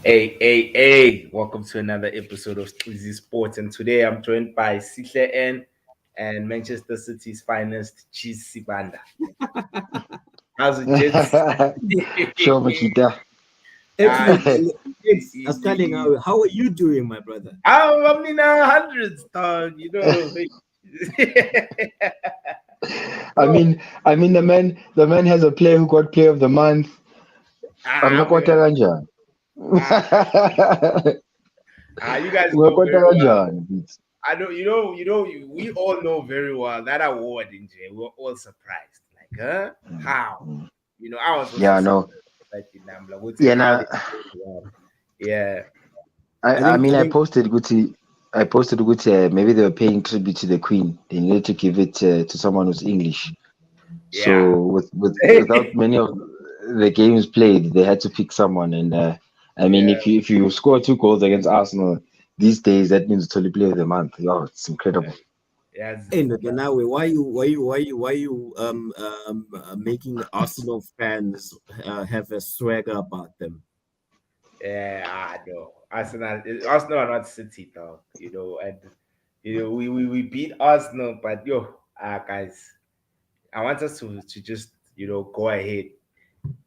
Hey, welcome to another episode of Easy Sports. And today I'm joined by Sihle N and Manchester City's finest, Cheese Sibanda. How's it, gents? Sure, Makita. Ah, Absolutely. Yes, Ascali, how are you doing, my brother? I'm in our hundreds, dog. I Yo, mean, the man has a player who got Player of the Month. man. Ungakwata kanjani? Ah, you guys know Ungakwata very well. kanjani? I know, we all know very well that award in J. We're all surprised. Like, huh? How? Mm. I was also Yeah, surprised no. that the number would say Yeah, how nah, they did well. Yeah, I, I I think mean, I I think posted Guti. I posted Guti. Maybe they were paying tribute to the Queen. They needed to give it to someone who's English. yeah. So without many of the games played, they had to pick someone. And I mean, Yeah, if you score 2 goals against Arsenal these days, that means totally Player of the Month. Oh, it's incredible. yeah. now why you making Arsenal fans have a swagger about them? Yeah, I know. Arsenal are not City, dog. And we beat Arsenal, but guys, I want us to just go ahead.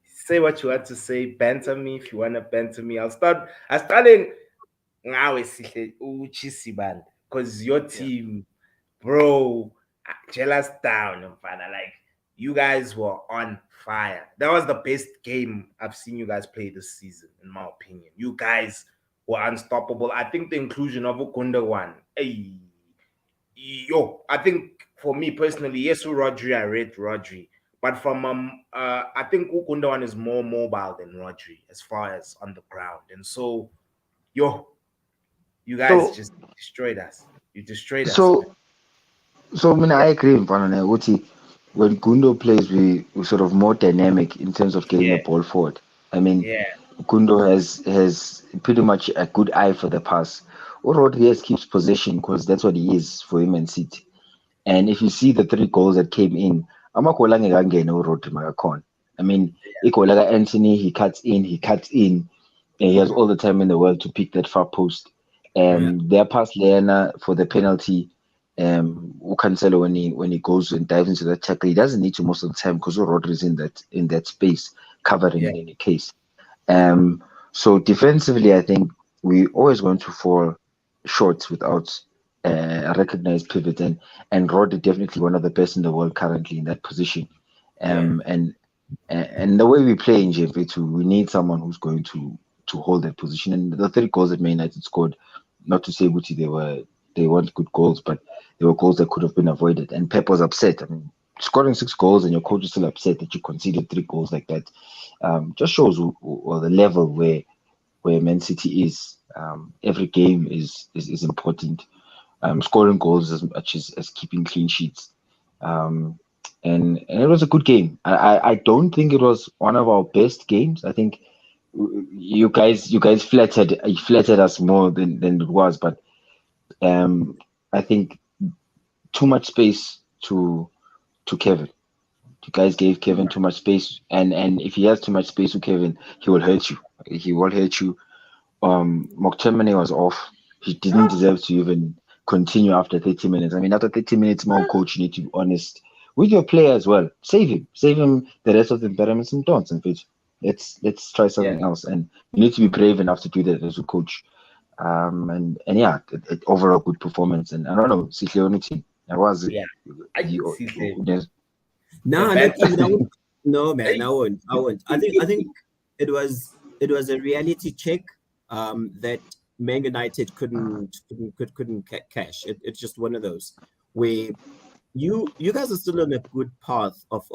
Say what you want to say. Banter me if you want to banter me. I starting now. Uchisi because your Yeah. team, bro, jealous down, like you guys were on fire. That was the best game I've seen you guys play this season, in my opinion. You guys were unstoppable. I think the inclusion of Ukunda one, hey, I think for me personally, yes, Rodri, I rate Rodri. But from I think Ukunda one is more mobile than Rodri as far as on the ground. And so, yo, you guys So just destroyed us. You destroyed us, man. so so I mean, I agree with Panane. Uti, when Gundo plays, we sort of more dynamic in terms of getting the Yeah, ball forward. I mean, yeah, Gundo has pretty much a good eye for the pass. Or Rodriguez keeps possession because that's what he is for him and City. And if you see the 3 goals that came in, amagoal angekangena uRodri makakhona. I mean, igoal like Anthony, he cuts in, and he has all the time in the world to pick that far post. Yeah. Their pass Leana for the penalty, Cancelo when he goes and dives into that tackle, he doesn't need to most of the time because Rodri is in that space covering yeah, in any case. So defensively, I think we always going to fall short without a recognized pivot, and Rod is definitely one of the best in the world currently in that position. yeah, And the way we play in JV2, we need someone who's going to hold that position. And the 3 goals that Man United scored, not to say Guti, they weren't good goals, but they were goals that could have been avoided. And Pep was upset. I mean, scoring 6 goals and your coach is still upset that you conceded 3 goals like that, just shows the level where Man City is. Every game is important. Scoring goals as much as keeping clean sheets. Um, and it was a good game. I don't think it was one of our best games. I think you guys flattered us more than it was, but um, I think too much space to Kevin. You guys gave Kevin too much space, and if he has too much space to Kevin, he will hurt you. He will hurt you. McTominay was off. He didn't deserve to even continue after 30 minutes. I mean, after 30 minutes, more coach, you need to be honest with your player as well. Save him the rest of the environments and don't. And fit. Let's try yeah, something else, and you need to be brave enough to do that as a coach. And yeah, overall good performance. And I don't know, Sihle I was yeah. I he, see the No, not bad. even. I won't. No, man, Hey, I won't. I won't. I think it was a reality check that Man United couldn't cash. It's just one of those where you guys are still on a good path of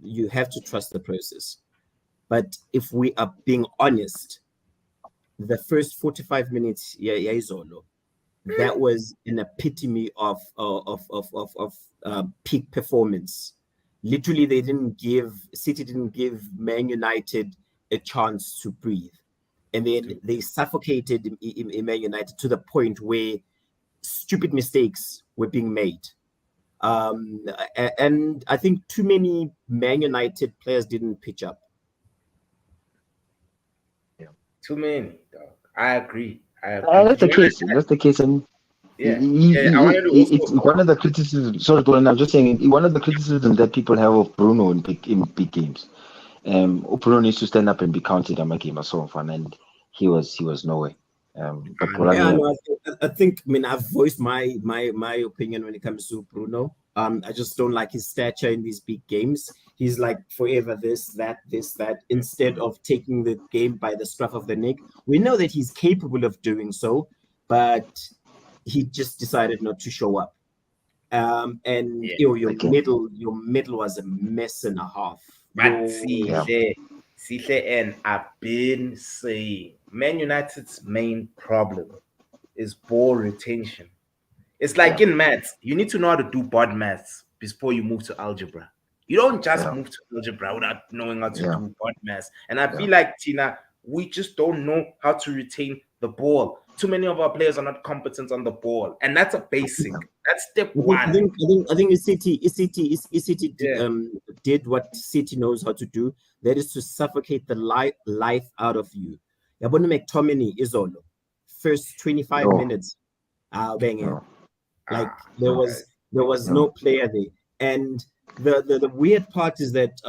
you have to trust the process. But if we are being honest, the first 45 minutes, yeah, Izolo, that was an epitome of peak performance. Literally, City didn't give Man United a chance to breathe, and then they suffocated in Man United to the point where stupid mistakes were being made. And I think too many Man United players didn't pitch up. Too many, dog. I agree. That's the case. That's the case. And Yeah. I wanted to it's also. one of the criticisms. Sorry, Gordon, I'm just saying one of the criticisms that people have of Bruno in big games. Bruno needs to stand up and be counted. I'm a game so fun, and he was nowhere. But Yeah, Polani, no, I think. I mean, I've voiced my opinion when it comes to Bruno. I just don't like his stature in these big games. He's like forever this, that, instead of taking the game by the scruff of the neck. We know that he's capable of doing so, but he just decided not to show up. And Yeah. your Okay. middle was a mess and a half. But Your- Sihle, and I've been saying Man United's main problem is ball retention. It's like in maths, you need to know how to do bod maths before you move to algebra. You don't just move to algebra without knowing how to do bod maths. And I feel like, Tina, we just don't know how to retain the ball. Too many of our players are not competent on the ball, and that's a basic. That's step one. I think ECT did what City knows how to do. That is to suffocate the life out of you. Yabona McTominay Izolo, first 25 minutes, banging. Like there was no player there, and the weird part is that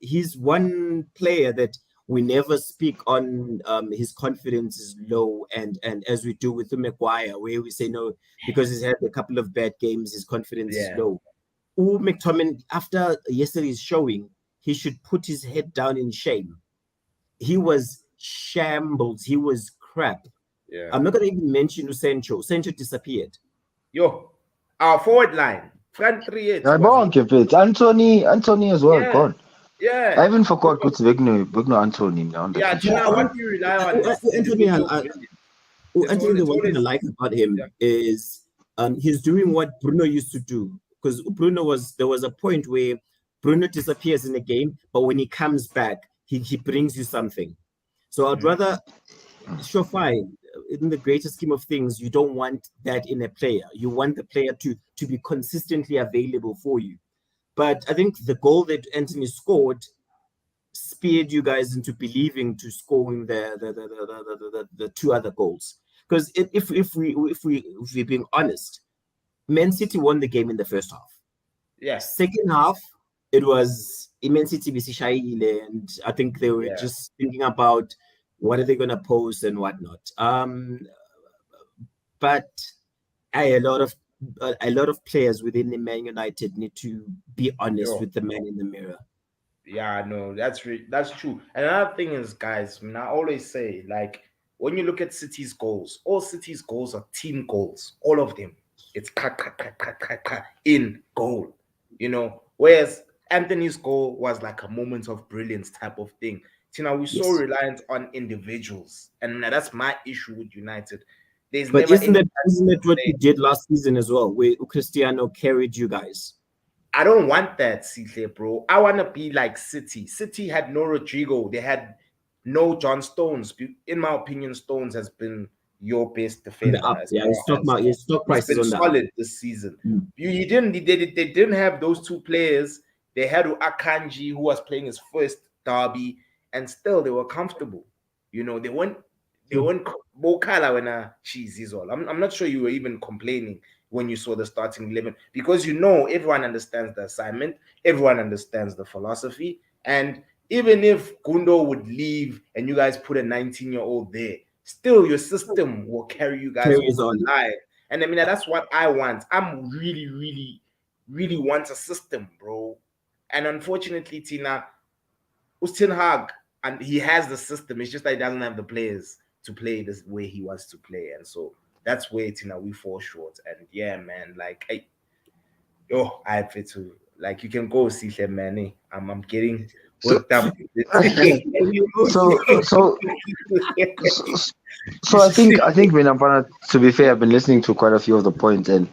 he's one player that we never speak on. His confidence is low, and as we do with Maguire, where we say no because he's had a couple of bad games, his confidence is low. McTominay, after yesterday's showing, he should put his head down in shame. He was shambles. He was crap. Yeah. I'm not going to even mention Sancho. Sancho disappeared. Yo, our forward line, front three. Anthony as well, gone. Yeah. I even forgot what's Vigno Anthony now. Yeah, what do you rely on? Anthony, the one thing I like about him is he's doing what Bruno used to do. Because there was a point where Bruno disappears in a game, but when he comes back, he brings you something. So I'd rather, sure, fine. In the greater scheme of things, you don't want that in a player. You want the player to be consistently available for you. But I think the goal that Anthony scored speared you guys into believing to scoring the two other goals. Because if we're being honest, Man City won the game in the first half. Yeah. Second half, it was Man City Bisishaile, and I think they were just thinking about what are they going to post and whatnot. But a lot of players within the Man United need to be honest with the man in the mirror. Yeah, no, that's true. And another thing is, guys, I mean, I always say, like, when you look at City's goals, all City's goals are team goals, all of them. It's in goal, whereas Anthony's goal was like a moment of brilliance type of thing. We're so reliant on individuals, and that's my issue with United. Isn't that what you did last season as well, where Cristiano carried you guys? I don't want that, Sihle, bro. I want to be like City. City had no Rodrigo. They had no John Stones. In my opinion, Stones has been your best defender. His stock price is on solid this season. They didn't have those two players. They had Akanji, who was playing his first derby, and still they were comfortable. They weren't Bokala when cheese all. I'm not sure you were even complaining when you saw the starting 11, because everyone understands the assignment, everyone understands the philosophy, and even if Gundo would leave and you guys put a 19-year-old there, still your system will carry you guys alive. And I mean, that's what I want. I'm really, really, really want a system, bro. And unfortunately, Tina, Ten Hag, and he has the system. It's just that he doesn't have the players to play this way he wants to play. And so that's where, Tina, we fall short. And yeah, man, like, I have it too. Like, you can go see him, man. I'm getting worked up. So I think when to be fair, I've been listening to quite a few of the points, and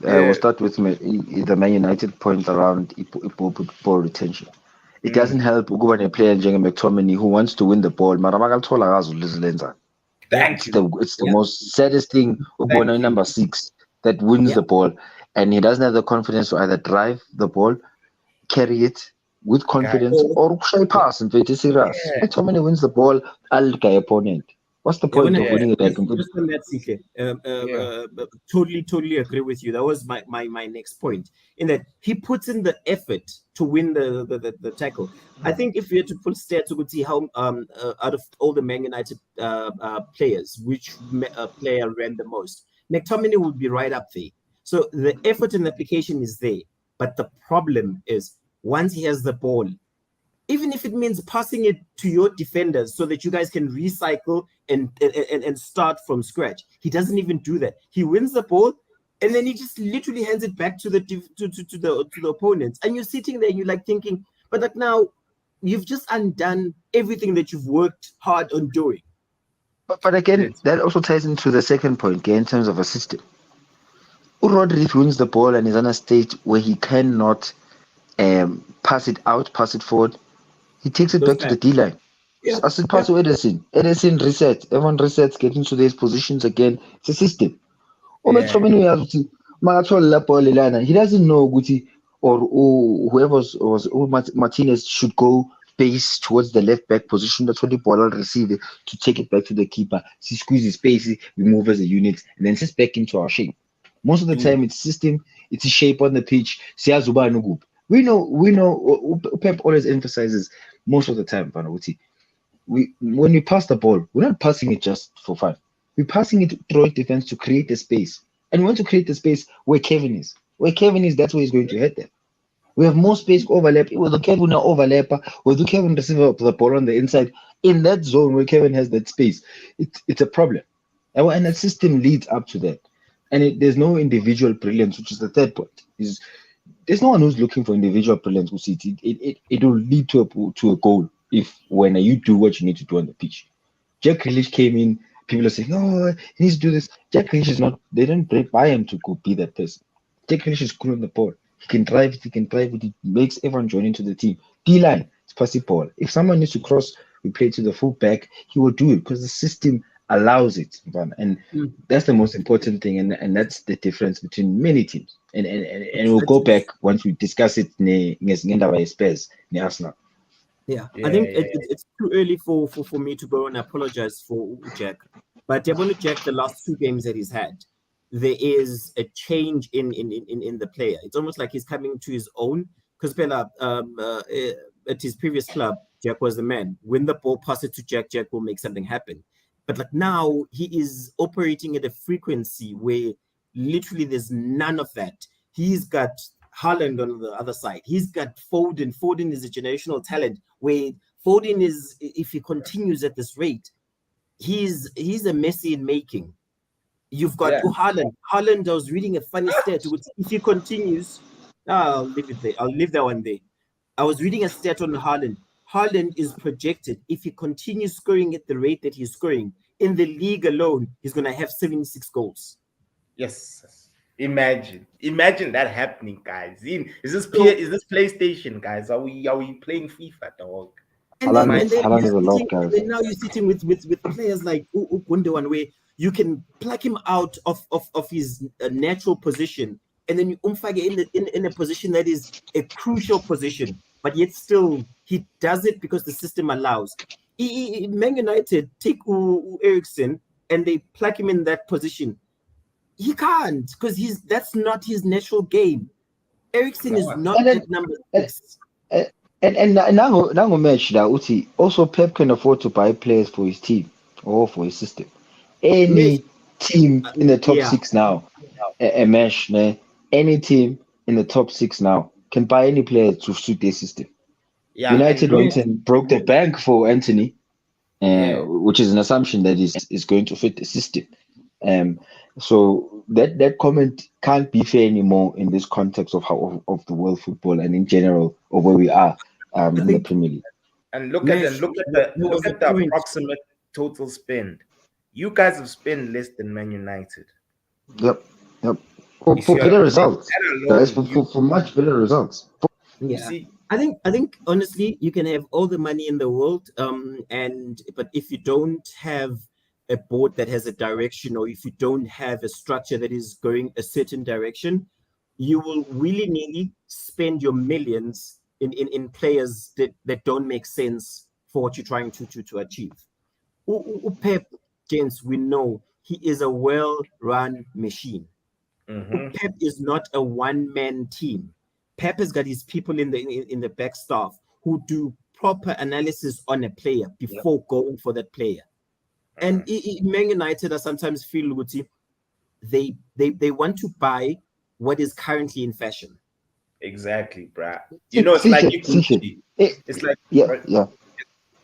we'll start with the Man United point around ball retention. It doesn't help when a player like McTominay who wants to win the ball. It's the most saddest thing about number 6 that wins the ball, and he doesn't have the confidence to either drive the ball, carry it with confidence, or shy pass. McTominay wins the ball, I'll get opponent. What's the Yeah, point when of winning it back? just on that, totally agree with you. That was my next point. In that he puts in the effort to win the tackle. I think if we had to put stats, we could see how out of all the Man United players, which player ran the most. McTominay would be right up there. So the effort and application is there, but the problem is once he has the ball, even if it means passing it to your defenders so that you guys can recycle and start from scratch. He doesn't even do that. He wins the ball and then he just literally hands it back to the opponents. And you're sitting there and you're like thinking, but like now you've just undone everything that you've worked hard on doing. But again, that also ties into the second point, okay, in terms of a system. Rodri wins the ball and is on a stage where he cannot pass it out, pass it forward. He takes it back to the D line. Yeah. As it passes to Ederson. Ederson resets. Everyone resets, get into these positions again. It's a system. He doesn't know Guti or whoever was Martinez should go base towards the left back position. That's what the ball will receive to take it back to the keeper. He squeezes space, we move as a unit, and then sits back into our shape. Most of the time, it's system, it's a shape on the pitch. We know. Pep always emphasizes most of the time, Panaguti. When we pass the ball, we're not passing it just for fun. We're passing it through defense to create a space. And we want to create the space where Kevin is. Where Kevin is, that's where he's going to head there. We have more space overlap. With the Kevin overlapper, with the Kevin receiver the ball on the inside, in that zone where Kevin has that space, it's a problem. And the system leads up to that. And there's no individual brilliance, which is the third point. There's no one who's looking for individual brilliance. It will lead to a goal when you do what you need to do on the pitch. Jack Grealish came in. People are saying, "Oh, he needs to do this." Jack Grealish is not. They don't buy him to go be that person. Jack Grealish is good on the ball. He can drive it. He can drive it. He makes everyone join into the team. D-line, it's passive ball. If someone needs to cross, we play to the full back. He will do it because the system allows it, and that's the most important thing, and that's the difference between many teams. And we'll go back once we discuss it. Spurs, Arsenal. Yeah, I think it's too early for me to go and apologize for Jack. But Jack, the last 2 games that he's had, there is a change in the player. It's almost like he's coming to his own. Because at his previous club, Jack was the man. When the ball passes to Jack, Jack will make something happen. But like now, he is operating at a frequency where literally there's none of that. He's got Haaland on the other side. He's got Foden. Foden is a generational talent. Where Foden is, if he continues at this rate, he's a Messi in making. You've got Haaland. Haaland, I was reading a funny stat. If he continues, I'll leave it there. I'll leave that one there. I was reading a stat on Haaland. Haaland is projected, if he continues scoring at the rate that he's scoring, in the league alone, he's going to have 76 goals. Yes. Imagine that happening, guys. Is this PlayStation, guys? Are we playing FIFA, dog? And then now you're sitting with players like Gundogan, where you can pluck him out of his natural position, and then you umfage in a position that is a crucial position, but yet still he does it because the system allows. Man United take Eriksen and they pluck him in that position. He can't, because that's not his natural game. Eriksen is not that number 6. And now match that Uti also Pep can afford to buy players for his team or for his system. Any team in the top 6 now, a mesh, any team in the top 6 now can buy any player to suit their system. Yeah, United went and broke the bank for Anthony, which is an assumption that is going to fit the system. So that comment can't be fair anymore in this context of the world football and in general of where we are in the Premier League. And look at the approximate total spend. You guys have spent less than Man United. Yep. For better results, guys. For much better results. Yeah. I think honestly, you can have all the money in the world, but if you don't have a board that has a direction, or if you don't have a structure that is going a certain direction, you will willy-nilly spend your millions in players that don't make sense for what you're trying to achieve. Pep gents, we know he is a well-run machine. Pep is not a one-man team. Pep has got his people in the back staff who do proper analysis on a player before going for that player. And Man United are sometimes feel they want to buy what is currently in fashion. Exactly, bruh. You know, it's like it's like yeah.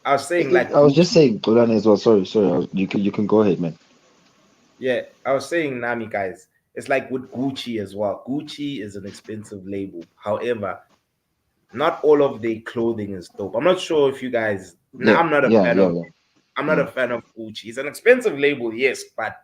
I was saying, like I was just saying, Golan as well. Sorry. You can go ahead, man. Yeah, I was saying, Nami, guys. It's like with Gucci as well. Gucci is an expensive label. However, not all of their clothing is dope. I'm not sure if you guys. I'm not a fan of. I'm not a fan of Gucci. It's an expensive label, yes, but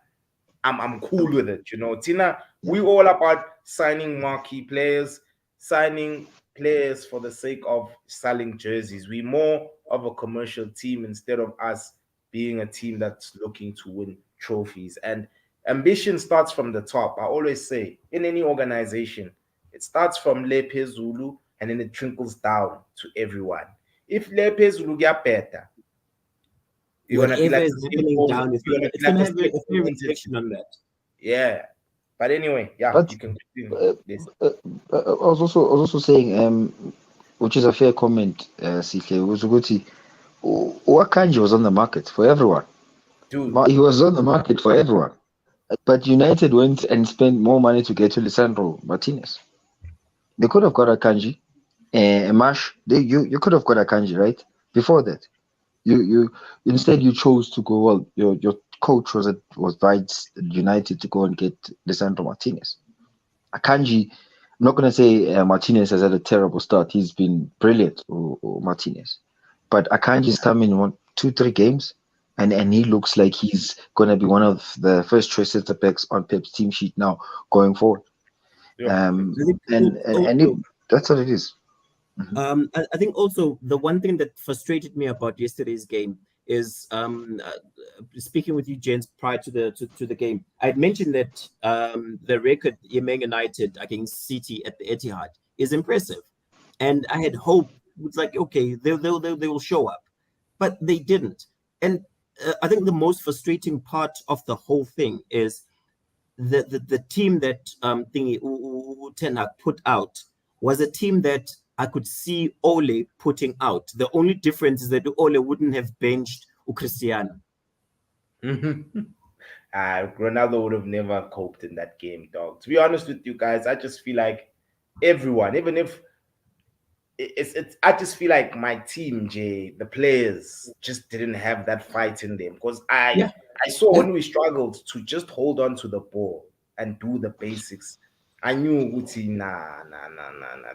I'm cool with it. You know, Tina, we all about signing marquee players, signing players for the sake of selling jerseys. We more of a commercial team instead of us being a team that's looking to win trophies. And ambition starts from the top. I always say in any organization, it starts from Lepe Zulu and then it trickles down to everyone. If Lepe Zulu get better, you're gonna be like it's gonna have a fair reflection on that. Yeah. But anyway, but, you can continue this. I was also saying, which is a fair comment, CK, was Uguti. Wakanji was on the market for everyone. Dude. He was on the market for everyone. But United went and spent more money to get to Lisandro Martinez. They could have got Akanji, Mash. You could have got Akanji, right? Before that, you instead you chose to go. Well, your coach was advised United to go and get Lisandro Martinez. Akanji, I'm not going to say Martinez has had a terrible start. He's been brilliant, or Martinez. But Akanji's come in 2-3 games, and he looks like he's going to be one of the first choice center backs on Pep's team sheet now going forward. That's what it is. I think also the one thing that frustrated me about yesterday's game is speaking with you, gents, prior to the game. I had mentioned that the record Man United against City at the Etihad is impressive, and I had hoped it's like, okay, they will show up, but they didn't. And I think the most frustrating part of the whole thing is the team that Ten Hag put out was a team that I could see Ole putting out. The only difference is that Ole wouldn't have benched Cristiano. Ronaldo would have never coped in that game, dog. To be honest with you guys, I just feel like everyone, even if I just feel like my team, Jay, the players just didn't have that fight in them. Because I saw when we struggled to just hold on to the ball and do the basics, I knew nah.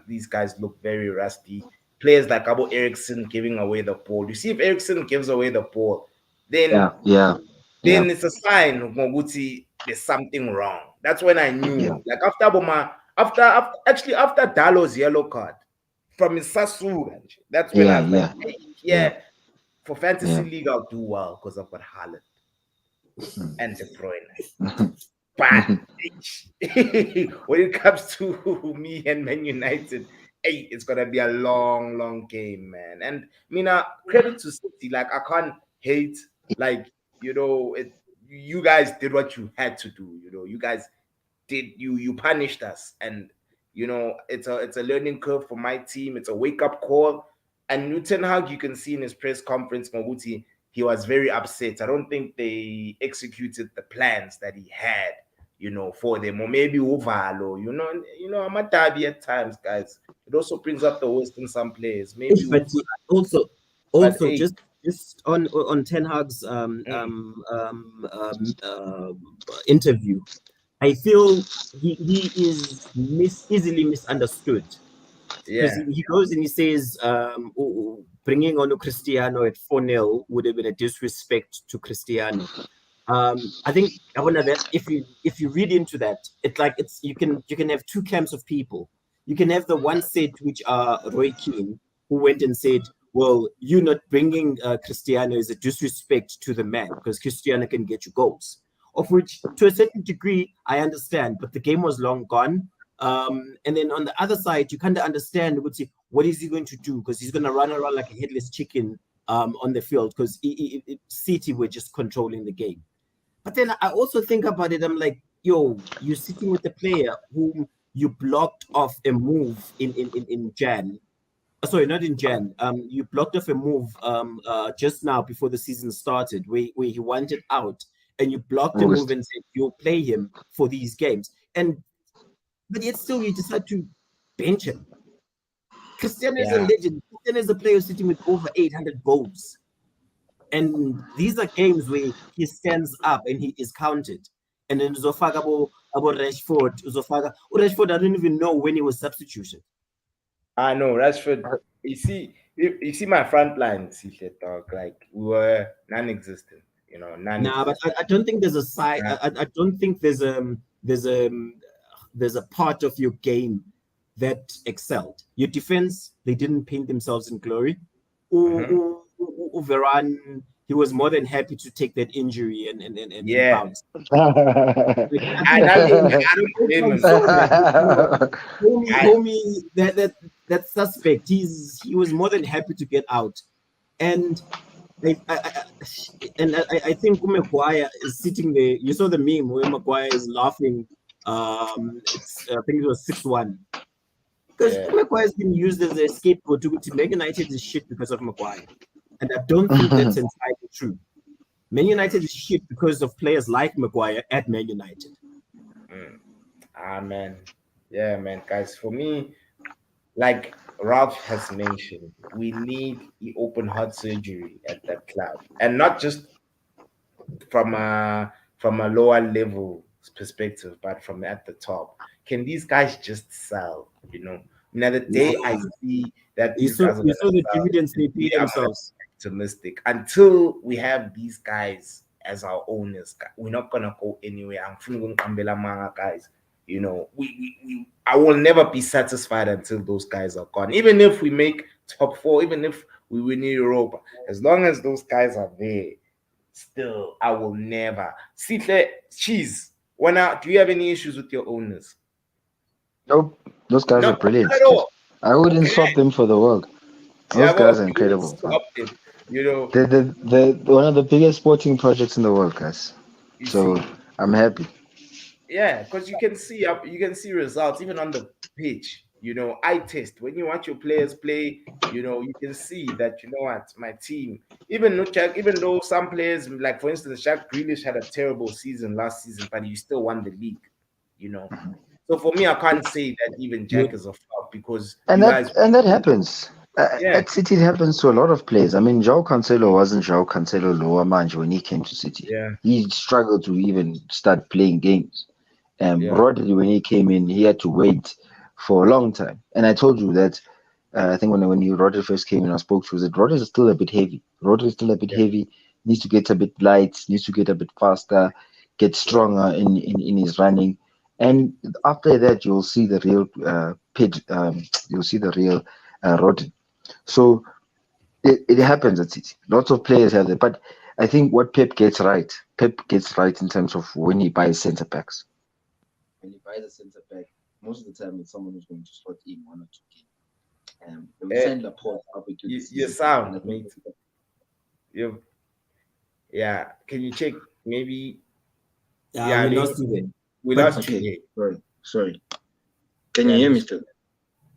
These guys look very rusty. Players like Abo Eriksson giving away the ball. You see, if Eriksson gives away the ball, then it's a sign of Moguti there's something wrong. That's when I knew. Like after Dalo's yellow card from his Sasu, that's when I was like, for fantasy league I'll do well because I've got Haaland and De Bruyne. But when it comes to me and Man United, it's gonna be a long game, man. And Mina, credit to City. Like I can't hate. Like you guys did what you had to do. You guys did. You punished us, and it's a learning curve for my team. It's a wake up call. And Ten Hag, you can see in his press conference, Moguti, he was very upset. I don't think they executed the plans that he had. For them, or maybe Uvalo, I'm a derby at times, guys. It also brings up the worst in some players. Maybe, but also, just on Ten Hag's interview, I feel he is easily misunderstood. Because he goes and he says, bringing on Cristiano at 4-0 would have been a disrespect to Cristiano. I think I wonder that if you read into that, you can have two camps of people. You can have the one set which are Roy Keane, who went and said, well, you not bringing Cristiano is a disrespect to the man because Cristiano can get you goals. Of which, to a certain degree, I understand, but the game was long gone. And then on the other side, you kind of understand what is he going to do, because he's going to run around like a headless chicken on the field because City were just controlling the game. But then I also think about it. I'm like, yo, you're sitting with a player whom you blocked off a move in Jan. Sorry, not in Jan. You blocked off a move just now before the season started, where he wanted out, and you blocked the move and said you'll play him for these games. But yet still you decide to bench him. Cristiano is a legend. Cristiano is a player sitting with over 800 goals. And these are games where he stands up and he is counted. And then Zofaga about Rashford. Rashford, I don't even know when he was substituted. I know Rashford. You see my front line, dog. Like we were non-existent. You know, Nah, but I don't think there's a side. I don't think there's a part of your game that excelled. Your defense, they didn't paint themselves in glory. Varane, he was more than happy to take that injury and bounce. Homie, that suspect, he was more than happy to get out. And I think Maguire is sitting there. You saw the meme where Maguire is laughing. I think it was 6-1. Because Maguire has been used as a scapegoat to Man United is shit because of Maguire. And I don't think that's entirely true. Man United is shit because of players like Maguire at Man United. Man. Yeah, man. Guys, for me, like Ralph has mentioned, we need the open heart surgery at that club. And not just from a lower level perspective, but from at the top. Can these guys just sell? You know, the day I see that you saw the dividends they pay themselves. Optimistic until we have these guys as our owners. We're not gonna go anywhere. Guys. You know, I will never be satisfied until those guys are gone. Even if we make top 4, even if we win Europa, as long as those guys are there, still I will never. Cheese. Do you have any issues with your owners? Nope. Those guys are brilliant. I wouldn't swap them for the world. Those guys are incredible. You know, they're one of the biggest sporting projects in the world, guys. So I'm happy. Yeah, because you can see results even on the pitch. You know, eye test. When you watch your players play, you know, you can see that, you know what, my team, even though some players, like for instance, Jack Grealish had a terrible season last season, but he still won the league, you know. So for me, I can't say that even Jack is a flop because that happens. At City, it happens to a lot of players. I mean, João Cancelo wasn't João Cancelo lower manj when he came to City. Yeah. He struggled to even start playing games. Rodri, when he came in, he had to wait for a long time. And I told you that I think when Rodri first came in, I spoke to you that Rodri is still a bit heavy. Needs to get a bit light, needs to get a bit faster, get stronger in his running. And after that, you'll see the real Rodri. So it happens at City. Lots of players have that. But I think what Pep gets right in terms of when he buys centre backs. When he buys a centre back, most of the time it's someone who's going to slot in 1 or 2 games. They will send Laporte up into your sound, mate. Yeah, can you check? Maybe. We lost you. We lost you. Sorry. Can you hear me still?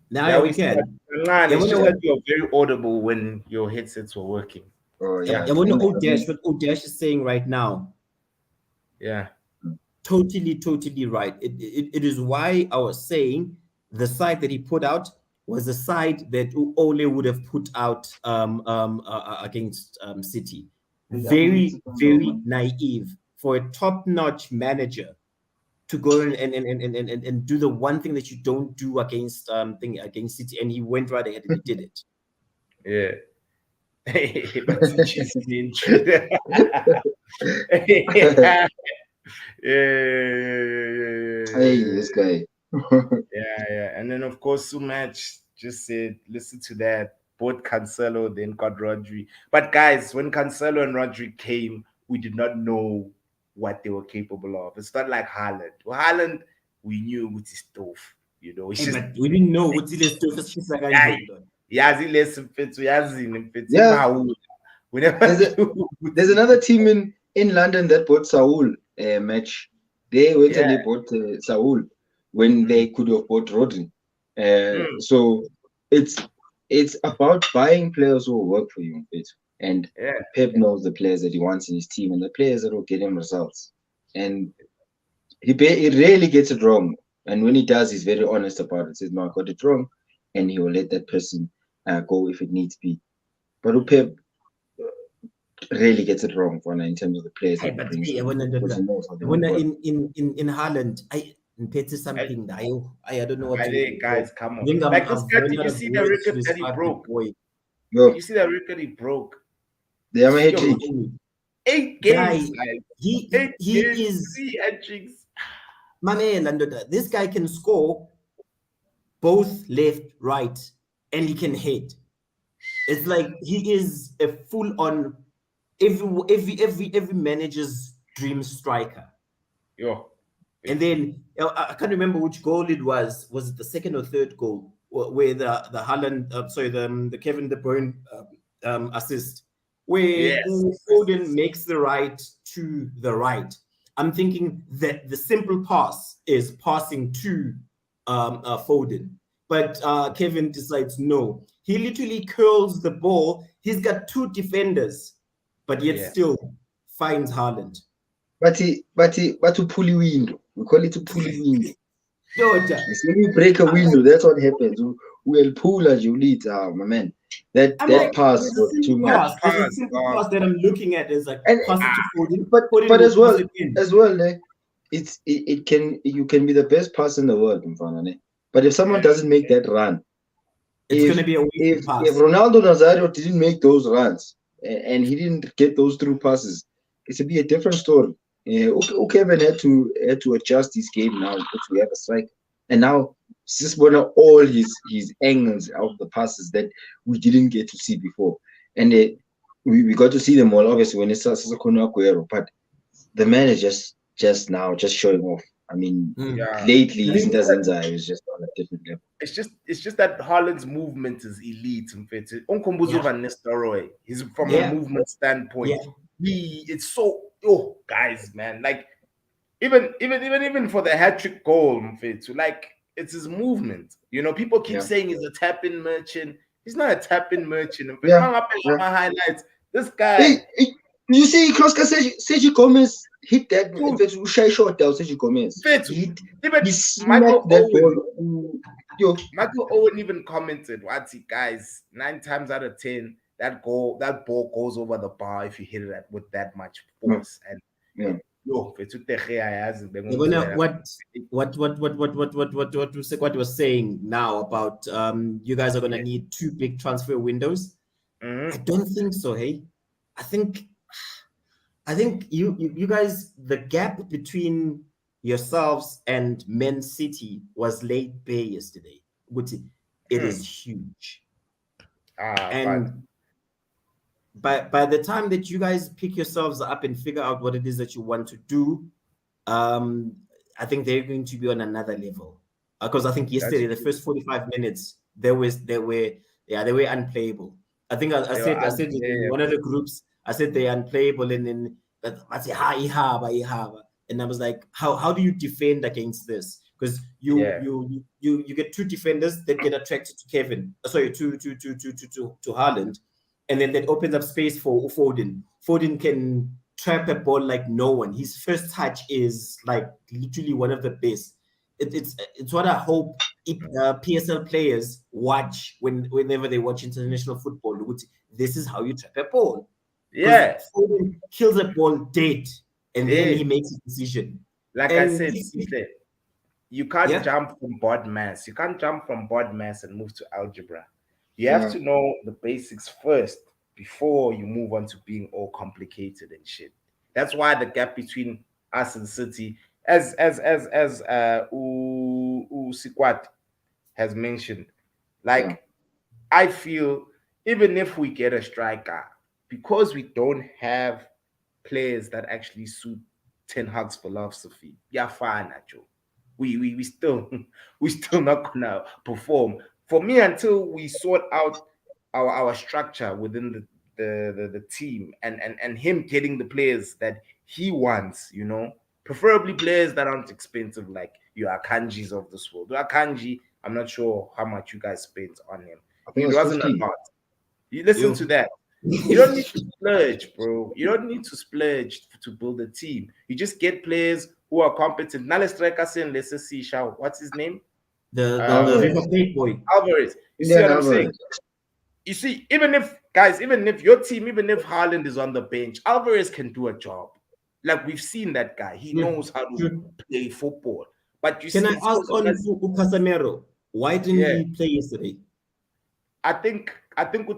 Now we can. It's just that you're very audible when your headsets were working. Oh yeah. I wonder what Odesh is saying right now. Yeah. Totally right. It is why I was saying the side that he put out was the side that Ole would have put out against City. Very naive for a top-notch manager to go and do the one thing that you don't do against City, and he went right ahead and he did it. Yeah. Hey, this guy. Yeah. And then of course Sumach just said, listen to that. Both Cancelo, then got Rodri. But guys, when Cancelo and Rodri came, we did not know what they were capable of. It's not like Haaland. Well, Haaland, we knew with his stuff, you know. But we didn't know what his stuff. There's another team in London that bought Saul. match. They went and Yeah. they bought Saul when they could have bought Rodri. So it's about buying players who will work for you, and Yeah. Pep knows the players that he wants in his team and the players that will get him results. And he rarely gets it wrong. And when he does, he's very honest about it. Says, "No, I got it wrong," and he will let that person go if it needs be. But Pep rarely gets it wrong, in terms of the players Hey, that he but brings hey, I in, wanna because he knows how they want to work. in Holland, I Petty I, something that I don't know what I to think, guys, come on. think Like this I've guy, run did out you of see the words to record that he describe the broke? boy. Did Yo, you see the record he broke? they are a Yo, trick. Eight guy, games, guys. he 8 games, is 3 hat-tricks. Mamela Ndoda. This guy can score both left, right, and he can hit. It's like he is a full-on every manager's dream striker. Yo. And then I can't remember which goal it was. Was it the second or third goal where the Haaland, the Kevin De Bruyne assist, where Yes. Foden makes the right to the right. I'm thinking that the simple pass is passing to Foden, but Kevin decides no. He literally curls the ball. He's got two defenders, but yet Yeah. still finds Haaland. But to pull a window. We call it a pull a window. Georgia. When you break a window, that's what happens. We'll pull as you lead, my man. That pass was too much. There's a simple pass that I'm looking at is like And pass it to Foden. but Foden but will as well, pass it in. it can, you can be the best pass in the world, but if someone doesn't make that run, It's going to be a if pass. Ronaldo Nazario didn't make those runs and he didn't get those through passes, it would be a different story. Kevin had to adjust his game now because we have a strike, and now just one of all his angles of the passes that we didn't get to see before, and we got to see them all obviously when it starts as a Aguero, but the man is just now just showing off. I mean, lately Zinta Zenza is just on a different level. It's just that Haaland's movement is elite. Unkombuzo Van Nistelrooy, he's from a movement standpoint. It's so guys, man. Like even for the hat-trick goal, like it's his movement. You know, people keep saying he's a tap-in merchant. He's not a tap-in merchant. My highlights. This guy. You see, Kloska Sergio Gomez hit that shy shot down. Sergio Gomez. He smacked that ball. Michael Owen even commented, guys, 9 times out of 10, that ball goes over the bar if you hit it with that much force. And what was saying now about you guys are gonna need 2 big transfer windows. I don't think so. Hey, I think you guys, the gap between yourselves and Man City was laid bare yesterday. It is huge. And by the time that you guys pick yourselves up and figure out what it is that you want to do, I think they're going to be on another level. Because I think yesterday, the first 45 minutes, they were unplayable. I think I said in one of the groups, I said they're unplayable, and then I said and I was like, how do you defend against this? Because you get 2 defenders that get attracted to Kevin, to Haaland, and then that opens up space for Foden. Foden can trap a ball like no one. His first touch is like literally one of the best. It's what I hope PSL players watch whenever they watch international football. This is how you trap a ball. Yeah, Foden kills a ball dead, and then he makes a decision. Like I said, you can't jump from board mass. You can't jump from board mass and move to algebra. You have to know the basics first before you move on to being all complicated and shit. That's why the gap between us and City, as Sikwat has mentioned, I feel even if we get a striker, because we don't have players that actually suit Ten Hag's philosophy, fine, Joe. We still not gonna perform. For me, until we sort out our structure within the team and him getting the players that he wants, Preferably players that aren't expensive, like your Akanjis of this world. Akanji, I'm not sure how much you guys spent on him. I think It it was wasn't 15. a lot. You listen Yo. to that. You don't need to splurge, bro. You don't need to splurge to build a team. You just get players who are competent. Now let's strike us in. Let's see, Shao. What's his name? The Alvarez. River Plate boy. Alvarez. You see Julian what I'm saying? Alvarez. You see, even if your team, even if Haaland is on the bench, Alvarez can do a job. Like we've seen that guy. He knows how to play football. But you Can see, I ask on Casemiro? Why didn't Yeah. he play yesterday? I think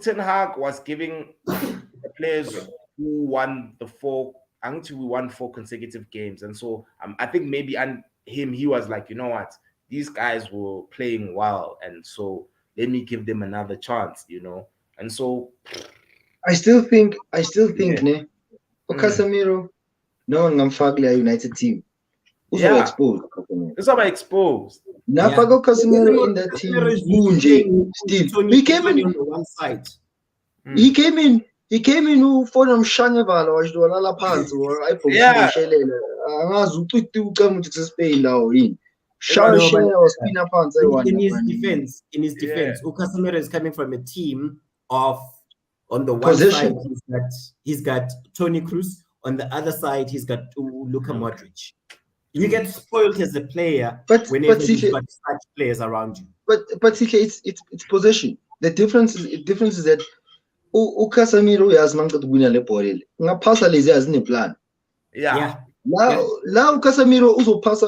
Ten Hag was giving the players who won the four. I think we won 4 consecutive games, and so I think maybe he was like, you know what, these guys were playing well, and so let me give them another chance, you know. And so I still think, Yeah. ne, Casemiro, no one ngamfakile United team. Also Yeah. exposed. Casemiro. it's about exposed. Nafaka Casemiro in that team. Unje, Steve. He came in. on the one side. He came in. He came in ufona mshanyevala washidwalala phansi Yeah. ayibhokishelele angazi ucithi ucama ukuthi kusespain lawo yini No, shaya waspina phansi In his ayi-1 defense, Casemiro is coming from a team of, on the one Possession. side he's got Toni Kroos, on the other side he's got Luka Modric. You get spoiled as a player But whenever you've CJ, got such players around you. but CJ, it's possession. The difference is that uCasemiro uyazi manqeda ukuwina le ball le ngaphasa lezi azine-plan Yeah. la uCasemiro uzophasa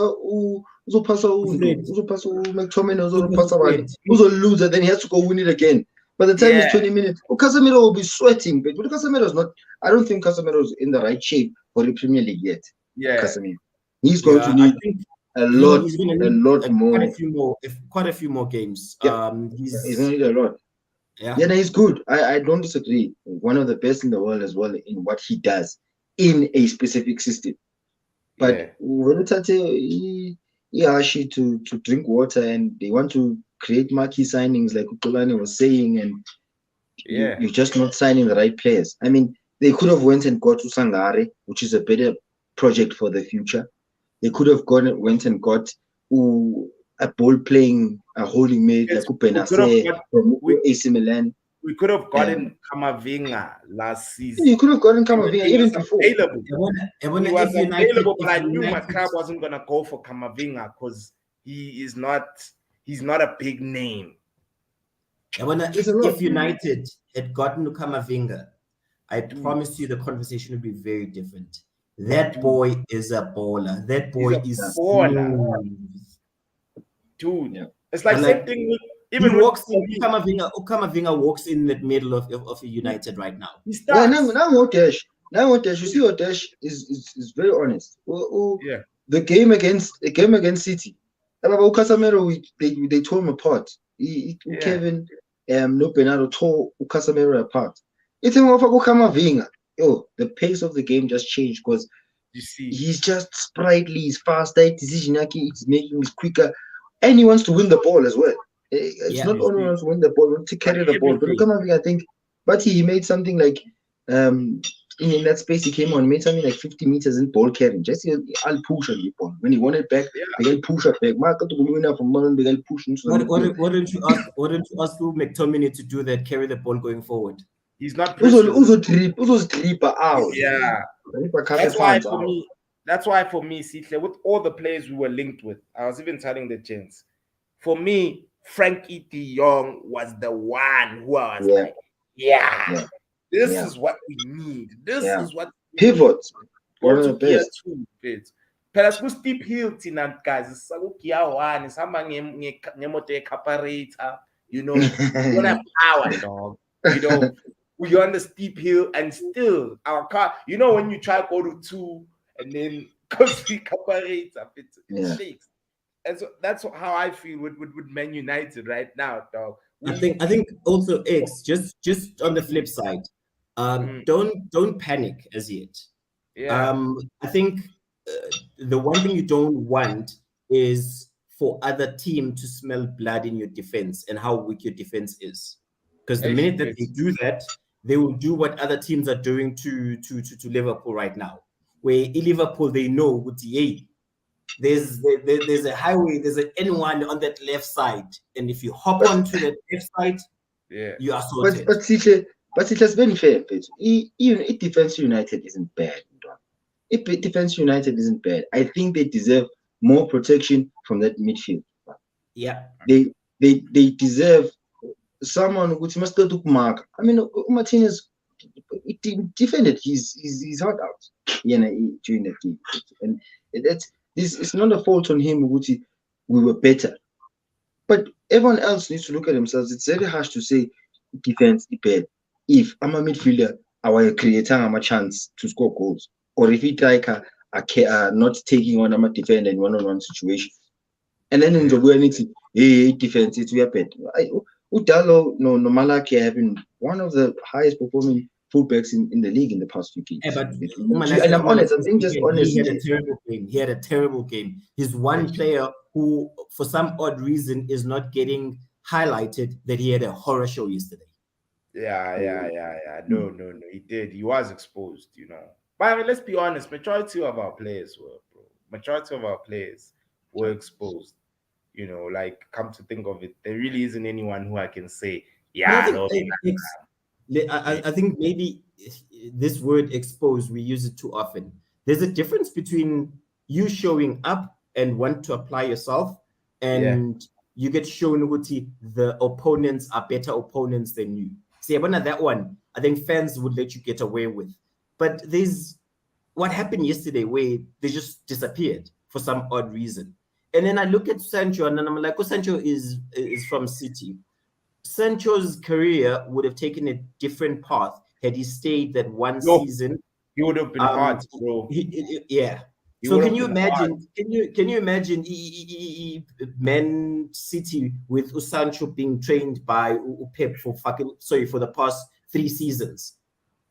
uMcTominay uzophasa abantu uzoluza, then he has to go win it again. By the time it's 20 minutes, Casemiro will be sweating. But Casemiro is not. I don't think Casemiro is in the right shape for the Premier League yet. Yeah. Casemiro, he's going to I need think a lot he's gonna need more. quite a few more games. Yeah. He's He's going to need a lot. Yeah. Yeah, no, he's good. I don't disagree. One of the best in the world as well in what he does in a specific system. But when it's at Iashi to drink water and they want to create marquee signings like Ukulani was saying, and you're just not signing the right players. I mean, they could have went and got Usangare, which is a better project for the future. They could have went and got a ball-playing, a holding mid like Upenase from AC Milan. We could have gotten Kamavinga last season. You could have gotten Kamavinga even before. Available. He was available, but I knew my United- club wasn't gonna go for Kamavinga because he's not a big name. If United had gotten Kamavinga, I promise you the conversation would be very different. That boy is a baller. That boy He's a is baller. smooth. Dude, Yeah. it's like And same like, thing with He even walks with in, Kamavinga walks in the middle of United right now. he Yeah, starts. now Odesh. You see, Odesh is very honest. Yeah. The game against City, Casemiro, they tore him apart. Kevin, no Bernardo tore Casemiro apart. It's him over Kamavinga. The pace of the game just changed because You see, he's just sprightly, he's faster, decision making, he's making is quicker, and he wants to win the ball as well. It's not only wants to win the ball, wants to carry the ball. But Kamavinga, I think, but he made something like in that space he came on, he made something like 50 meters in ball carrying. Just I'll push on the ball. When he won it back, they push it back. Mark to win from Mullen, they push into the Why don't you ask McTominay to do that, carry the ball going forward? he's not. Uzo drip out. Yeah. That's why for me, Sihle, with all the players we were linked with, I was even telling the gents, for me, Frankie de Jong was the one who I was like, this is what we need. This is what pivots. One of the best. Phela ku-steep hill thina guys sisakugiya one sihamba ngemoto ye-carburetor, you know. We don't have power, dog. You know, we're on the steep hill and still our car, you know, when you try to go to 2 and then because the carburetor it shakes. And so that's how I feel with Man United right now, dog. I think also X, just on the flip side, don't panic as yet. I think the one thing you don't want is for other team to smell blood in your defense and how weak your defense is. Because the minute that they do that, they will do what other teams are doing to Liverpool right now. where in Liverpool they know with hey, there's a highway, there's an N1 on that left side, and if you hop onto that left side, you are sorted. But it has been fair. Even if Defense United isn't bad, if Defense United isn't bad, I think they deserve more protection from that midfield. Yeah, they deserve someone who must go to mark. I mean, Martinez defended his heart out, during that game, and it's not a fault on him. We were better, but everyone else needs to look at themselves. It's very harsh to say defense is bad if I'm a midfielder, I want to create a chance to score goals, or if he like not taking on a defender in one-on-one situation. And then in the reality, defense, it's we bad. Udalo, no Malaki having one of the highest performing fullbacks in the league in the past few games. Yeah, but and I'm honest, I'm being just honest. He had a terrible game. He's one player who, for some odd reason, is not getting highlighted that he had a horror show yesterday. Yeah. No. He did. He was exposed, But I mean, let's be honest. Majority of our players were, bro. Majority of our players were exposed. Come to think of it, there really isn't anyone who I can say, I think maybe this word exposed, we use it too often. There's a difference between you showing up and want to apply yourself, and you get shown what the opponents are better opponents than you. See, that one, I think fans would let you get away with. But there's what happened yesterday where they just disappeared for some odd reason. And then I look at Sancho and I'm like, Sancho is from City. Sancho's career would have taken a different path had he stayed that one season. He would have been hard, bro. So can you imagine? Can you imagine Man City with Sancho being trained by Pep for the past 3 seasons,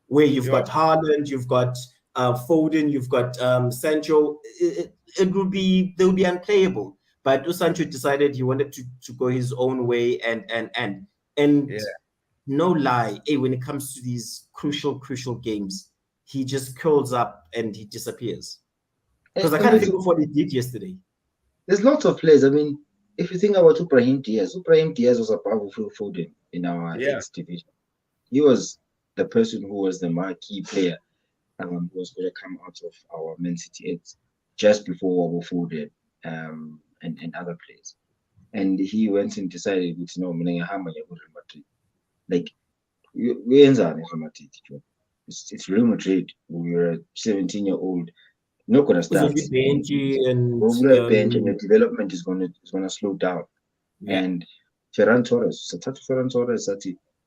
where you've got Haaland, you've got Foden, you've got Sancho. They will be unplayable. But Sancho decided he wanted to go his own way, and no lie, when it comes to these crucial games, he just curls up and he disappears. Because I can't think of what he did yesterday. There's lots of players. I mean, if you think about Brahim Diaz was a powerful Foden in our X division. He was the person who was the marquee player who was going to come out of our Man City X just before Wabo Foden and other players. And he went and decided, like, it's Real Madrid. We were a 17-year-old. Not gonna start. Bench and your development is gonna slow down. Yeah. And Ferran Torres,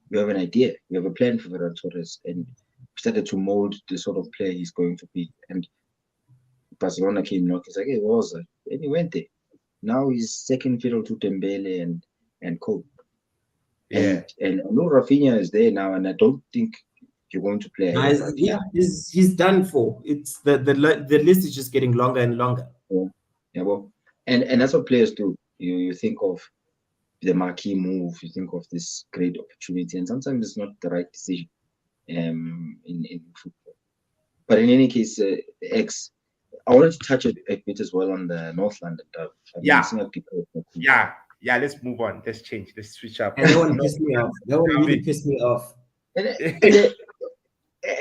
we have an idea. We have a plan for Ferran Torres, and we started to mold the sort of player he's going to be. And Barcelona came knocking. He's like, hey, what was that? And he went there. Now he's second fiddle to Dembele and Cole. Yeah. And I know Rafinha is there now, and I don't think you're going to play. He's done for. It's the list is just getting longer and longer. Yeah, well, and that's what players do. You think of the marquee move, you think of this great opportunity, and sometimes it's not the right decision in football. But in any case, I wanted to touch a bit as well on the North London stuff. Let's move on. Let's change. Let's switch up. And that one pissed me off. That one really pissed me off.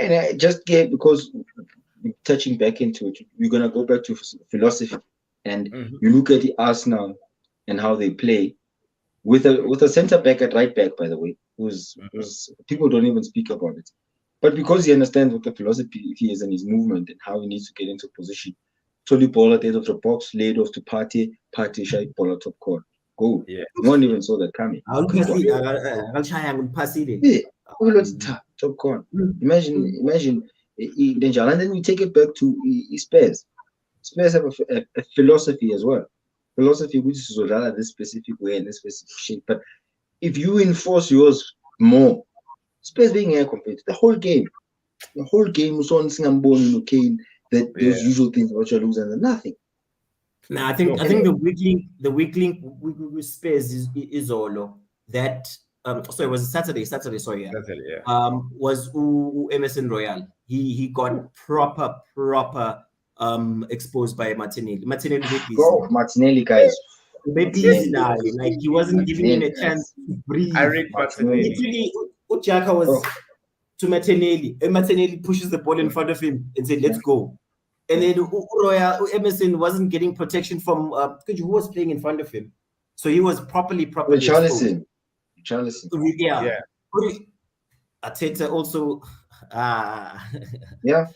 And I just get, because touching back into it, we're gonna go back to philosophy, and you look at the Arsenal and how they play with a centre back at right back, by the way, who's people don't even speak about it, but because he understands what the philosophy he is and his movement and how he needs to get into position, totally ball at the end of the box, laid off to Partey shy ball at top corner, go. Yeah, no one even saw that coming. Top corner. Imagine danger, and then we take it back to Spurs. Spurs have a philosophy as well. Philosophy which is this specific way and this specific shape. But if you enforce yours more, Spurs being air compared the whole game was on Singambon, Kane, that those usual things about you lose and nothing. Now I think the weak link with Spurs is all that. Sorry, it was Saturday. Sorry, Saturday, was Emerson Royal. he got proper exposed by Martinelli. Martinelli did this. Go, Martinelli, guys. Maybe now, like he wasn't giving him a chance to breathe. I rate Martinelli. Literally, Ujaka was to Martinelli, and Martinelli pushes the ball in front of him and said, "Let's go." And then Emerson wasn't getting protection from who was playing in front of him, so he was properly Charlison. Yeah. Arteta also, yeah,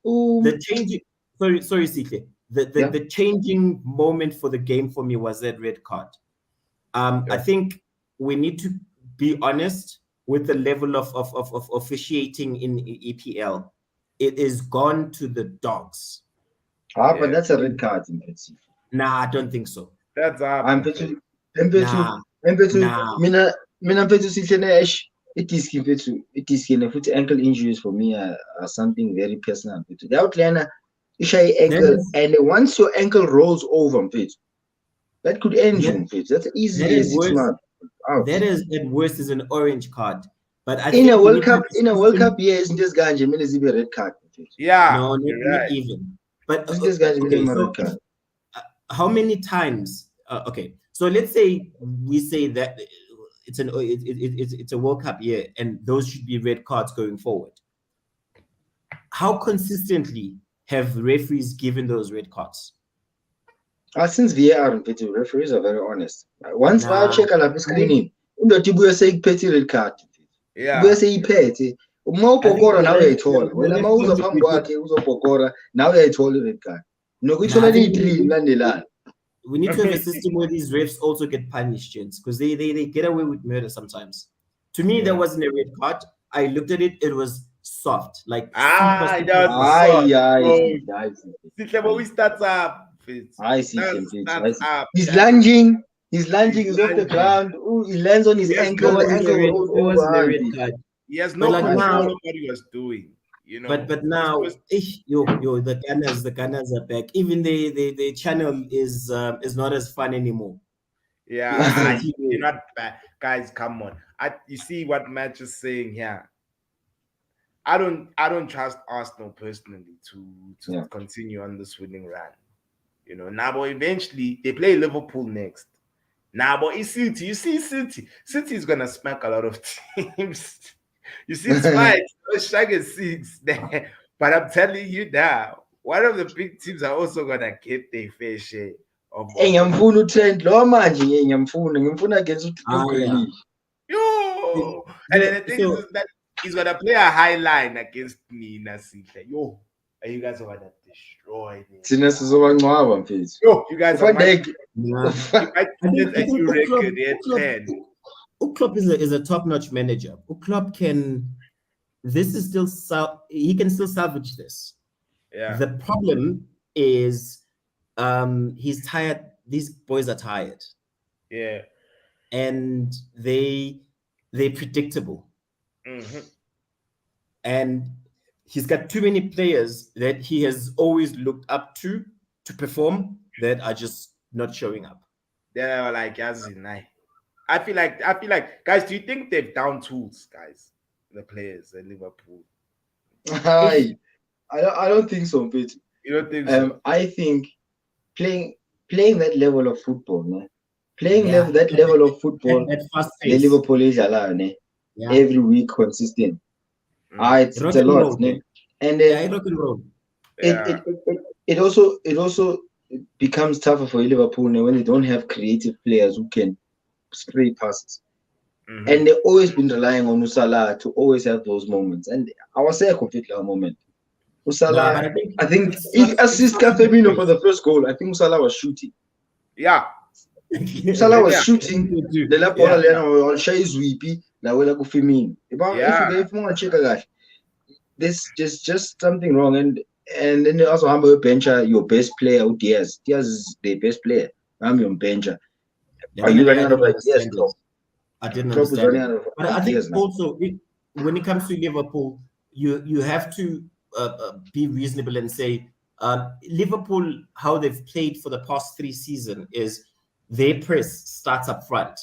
the changing. Sorry, Sikle. The changing moment for the game for me was that red card. I think we need to be honest with the level of officiating in EPL. It is gone to the dogs. But that's a red card in principle. Nah, I don't think so. That's I'm it is ankle injuries for me are something very personal. The outlander ankle, and once your ankle rolls over, that could end you. That's easily 6 months. That is at worst is an orange card. But I in a World Cup, isn't just Ganja a red card? Yeah, no, not even. But how many times? Okay, so let's say we say that it's a World Cup year, and those should be red cards going forward. How consistently have referees given those red cards? Since VAR, referees are very honest. Once I check a screening, say petty red card. Yeah. We say petty. Now I told. When I'm now I told red card. No, we need to have a system where these refs also get punished, gents, because they get away with murder sometimes. To me, there wasn't a red card. I looked at it; it was soft, like when we start up. I see. He's lunging. He's off the ground. Ooh, he lands on his ankle. The ankle wasn't a red card. He has no clue what he was doing. But now, the Gunners are back. Even the channel is not as fun anymore. Yeah, you're not bad, guys. Come on, you see what Matt is saying here. I don't trust Arsenal personally to continue on this winning run. Now, but eventually they play Liverpool next. Now, but it's City. You see, City is gonna smack a lot of teams. You see, it's fine. Shaggy 6 there. But I'm telling you now, one of the big teams are also gonna get their fair share of. Trend against Yo, and then the thing is that he's gonna play a high line against Nina Sita. Yo, and you guys are gonna destroy me. Yo, you guys are Klopp is a top-notch manager. Klopp can still salvage this. Yeah. The problem is he's tired. These boys are tired. Yeah. And they're predictable. Mm-hmm. And he's got too many players that he has always looked up to perform that are just not showing up. They're like, I feel like, guys, do you think they've down tools, guys? The players at Liverpool. I don't think so, but you don't think so? I think playing that level of football, that level of football, the Liverpool is allowed, every week consistent. It's a lot, and it also becomes tougher for Liverpool when they don't have creative players who can spray passes. Mm-hmm. And they've always been relying on Usala to always have those moments. And I was there completely a moment. Usala, I think he assisted Firmino for the first goal. I think Usala was shooting. Yeah. Usala was shooting. The la bola on Shai's weepy. La wela ku Firmino. If you want to check a guy, there's just something wrong. And then also have a bencher, your best player, Diaz. Diaz is the best player. I'm your bencher. Are you running out of ideas? I didn't understand. But I think also, when it comes to Liverpool, you have to be reasonable and say Liverpool, how they've played for the past 3 seasons is their press starts up front.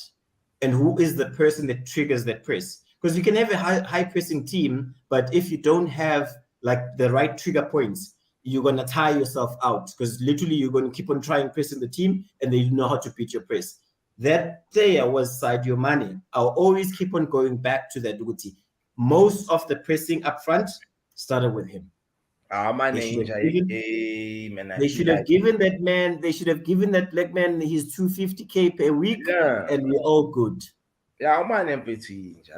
And who is the person that triggers that press? Because you can have a high pressing team, but if you don't have like the right trigger points, you're gonna tire yourself out because literally you're gonna keep on trying pressing the team and they know how to beat your press. That player was Sadio Mane. I'll always keep on going back to that Uguti. Most of the pressing up front started with him. They should have given that man, they should have given that black man his 250K per week, and we're all good. Yeah, man,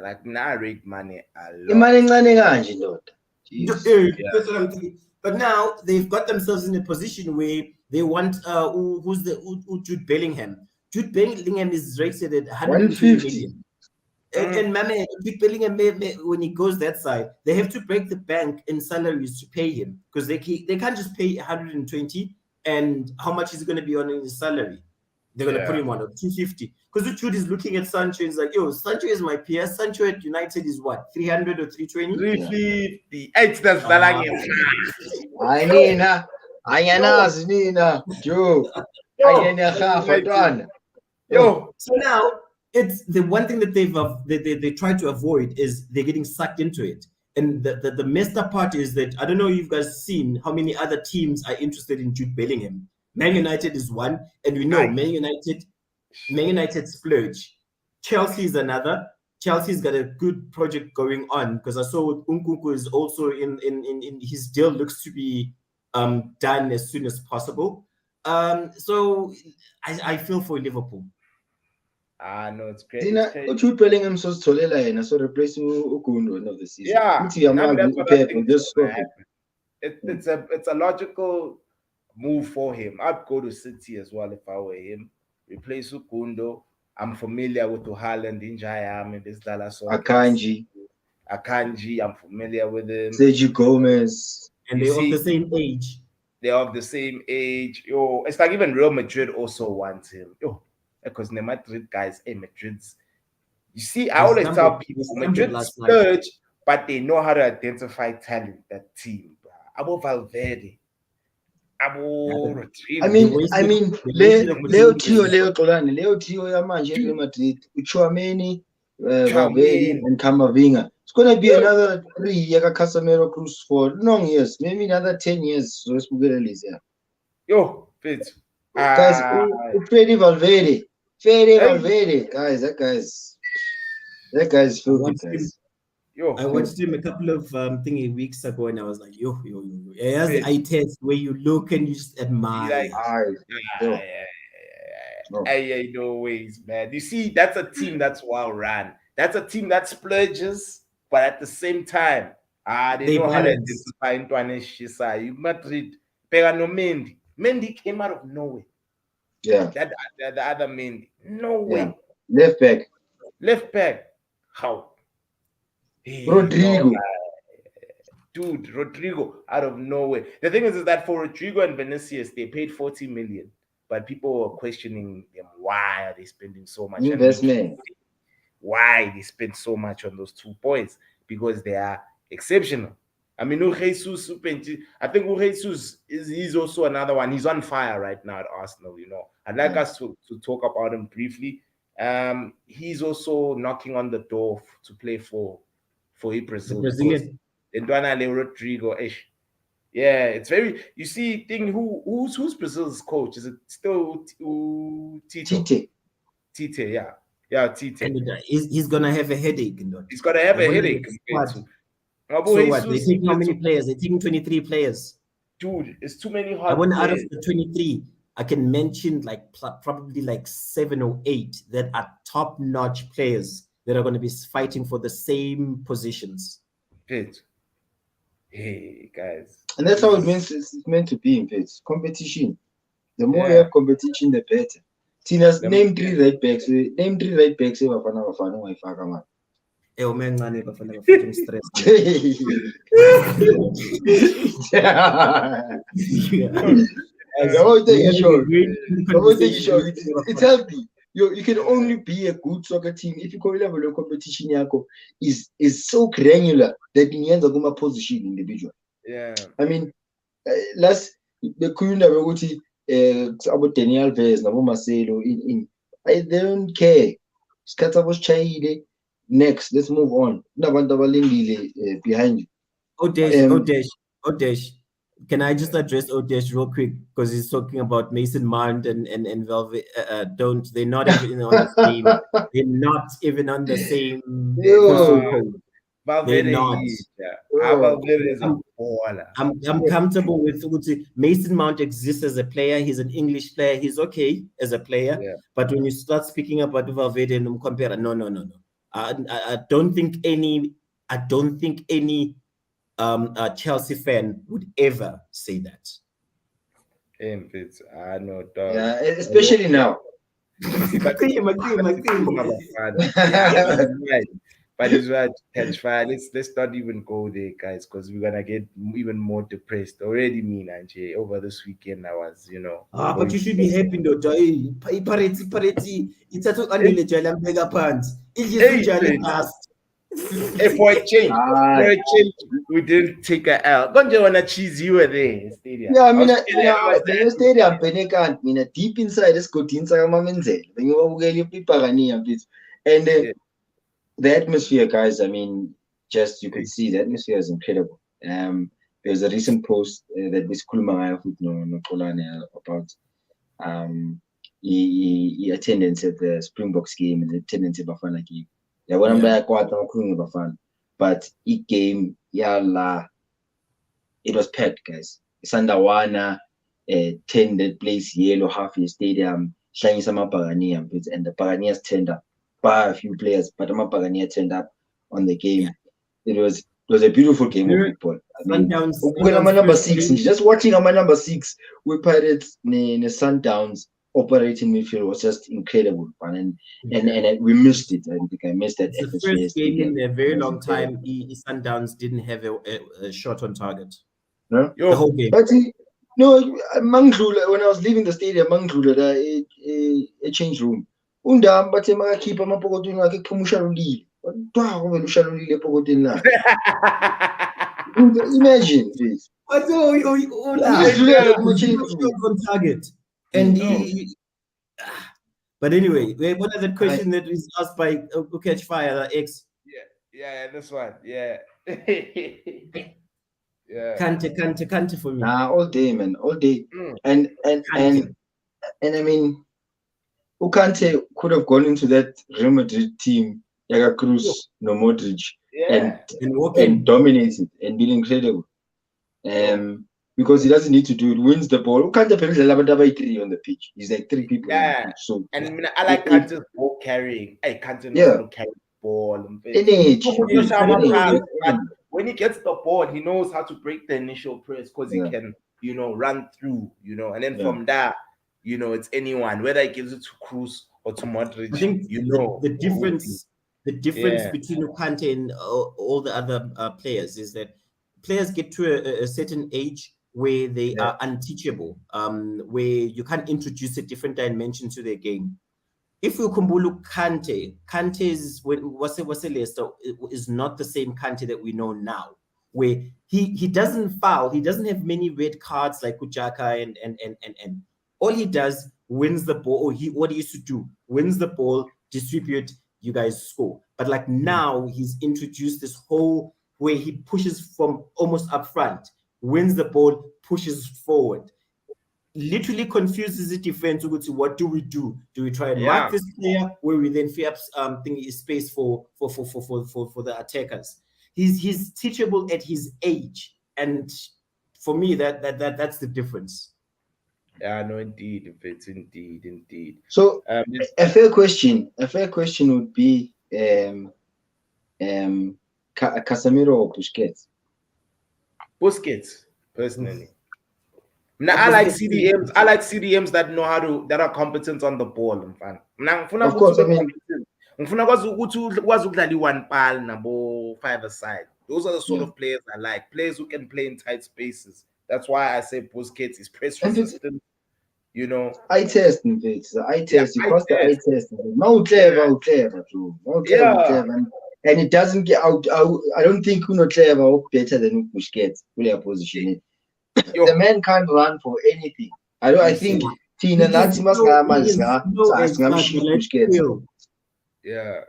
like narrate money a lot. Imali encane kanje ndoda. That's what I'm thinking. But now they've got themselves in a position where they want Jude Bellingham. Jude Bellingham is rated at 150 million. And man, Jude Bellingham, when he goes that side, they have to break the bank in salaries to pay him because they can't just pay 120. And how much is it going to be on his salary? They're going to put him on 250. Because Jude is looking at Sancho and is like, yo, Sancho is my peer. Sancho at United is what, 300 or 320? 350. It's the salary. Ayanazi nina. Joe. Yo. So now it's the one thing that they try to avoid is they're getting sucked into it. And the messed up part is that I don't know if you guys seen how many other teams are interested in Jude Bellingham. Man United is one, and we know Man United splurge. Chelsea is another. Chelsea's got a good project going on because I saw Nkunku is also in his deal looks to be done as soon as possible. So I feel for Liverpool. No, it's great. Jude Bellingham so replace Okundo end of the season. It's a logical move for him. I'd go to City as well if I were him. Replace Ukundo. I'm familiar with Haaland, Injayam, and this Dallas. Akanji, I'm familiar with him. Sergio Gomez. And they're of the same age. They're of the same age. Yo, it's like even Real Madrid also wants him. Yo, because the Madrid guys, Madrid's. You see, I always tell people Madrid splurge, but they know how to identify talent, that team. Abo Valverde. I mean, Leo Tio Yamanje Real Madrid, Chouameni, Valverde, and Camavinga. It's gonna be another 3 years Casemiro Cruz for long years, maybe another 10 years. So it's Yo, Fitz. Guys, Fede Valverde, guys, that guy's filthy, guys. I watched him a couple of weeks ago, and I was like, yo. It has the eye test where you look and you just admire. No ways, man. You see, that's a team that's well run. That's a team that splurges, but at the same time, they know how to identify into an Shisa. You Madrid, Pegano Mendy. Mendy came out of nowhere. Yeah. The other Mendy. No way. Yeah. Left back. How? Rodrigo. Dude, Rodrigo out of nowhere. The thing is that for Rodrigo and Vinicius, they paid 40 million, but people were questioning them. Why are they spending so much? Investment. Why they spend so much on those 2 points? Because they are exceptional. I mean, Jesus, I think Jesus is also another one. He's on fire right now at Arsenal, I'd like us to talk about him briefly. He's also knocking on the door to play for Brazil. Rodrigo. Yeah, it's very. You see, who's Brazil's coach? Is it still Tite? Tite, yeah, Tite. And he's gonna have a headache. He's gonna have a headache. So what? They take how many players? They take 23 players. Dude, it's too many hard. Out of the 23, I can mention probably 7 or 8 that are top-notch players that are going to be fighting for the same positions. Good. Hey, guys. And that's how it's meant to be in Pits. Competition. The more you have competition, the better. Tina's name 3 right backs. Name 3 right backs. Oh man, fucking stress. It's healthy. You can only be a good soccer team if you level of competition is so granular that in the end of a position individual. Yeah. I mean, last the Kunda about Daniel Alves, Nabo Marcelo they don't care. Skata was Chaide. next, let's move on. Nabantu abalindile behind you. Odesh. Can I just address Odesh real quick because he's talking about Mason Mount and Velvet? They're not even on the same. They're not even on the same postal code. They're not. Valverde is a baller. I'm comfortable with Mason Mount exists as a player. He's an English player. He's okay as a player. Yeah. But when you start speaking about Valverde and compare, no. I don't think any Chelsea fan would ever say that. I know, dog. Yeah, especially now. But it's right, catch fire. Let's not even go there, guys, because we're gonna get even more depressed. Already, me, Nanje, over this weekend, I was, but you should be happy, though. Parity. It's a total unrelated mega pants. It's just last. For a change, we didn't take a L. Gonja wanna cheese, you were there, stadium. Yeah, I mean, the stadium, Penekant, I mean, deep inside, it's good inside Mamenzel. Then you will get people and the atmosphere, guys, I mean, just you could see the atmosphere is incredible. There's a recent post that this Kulumaya about attendance at the Springboks game and the attendance at Bafana game. Yeah, when I'm back, but it game, it was packed, guys. Sandawana, 10 that place yellow half your stadium, shining some Paganian, and the Paganias turned up. By a few players, but Pagania turned up on the game. It was a beautiful game of football. I mean, when I'm number 6, just watching my number 6 with Pirates in the Sundowns operating midfield was just incredible, and we missed it. I think I missed that. The first game in a very long time, Sundowns didn't have a shot on target. No? The whole game. But Manglula, when I was leaving the stadium, Manglula, a change room. Undam bathe makakhipha amapokotweni wakhe ephuma ushalulile. Kube ushalulile epokotweni lakhe. Imagine this. But on target. And but anyway, one other question that was asked by Catch Fire X. Yeah, this one. Yeah. Yeah. Kante for me. All day, man, all day. And I mean, Kante could have gone into that Real Madrid team, Yaga Cruz, no Modric, and dominated and been incredible. Because he doesn't need to do it, wins the ball. Kante plays 3 on the pitch. He's like 3 people. Yeah. So and I like Kante's ball carrying. Kante knows carry the ball. When he gets the ball, he knows how to break the initial press because he can, run through, and then from there. It's anyone, whether he gives it to Cruz or to Modric. I think the difference between Kante and all the other players is that players get to a certain age where they are unteachable, where you can't introduce a different dimension to their game. If you kumbulu Kante's is not the same Kante that we know now, where he doesn't foul, he doesn't have many red cards like Kujaka and all he does wins the ball, or what he used to do, wins the ball, distribute, you guys score. But like now, he's introduced this whole way he pushes from almost up front, wins the ball, pushes forward. Literally confuses the defense. What do we do? Do we try and mark this player where we then free up space for the attackers? He's teachable at his age, and for me that's the difference. Yeah, no, indeed. Indeed. So a fair question would be Casemiro or Busquets? Busquets, personally. Now, I like CDMs. I like CDMs that know that are competent on the ball. Of course, I mean. Five-a-side. Those are the sort of players I like. Players who can play in tight spaces. That's why I say Busquets is press resistant. I test in fact. I test. You pass the eye test. More clever, and it doesn't get out. I don't think Uno clever better than Busquets. Player position. The man can't run for anything. I think Tina Natsimas Busquets. Yeah.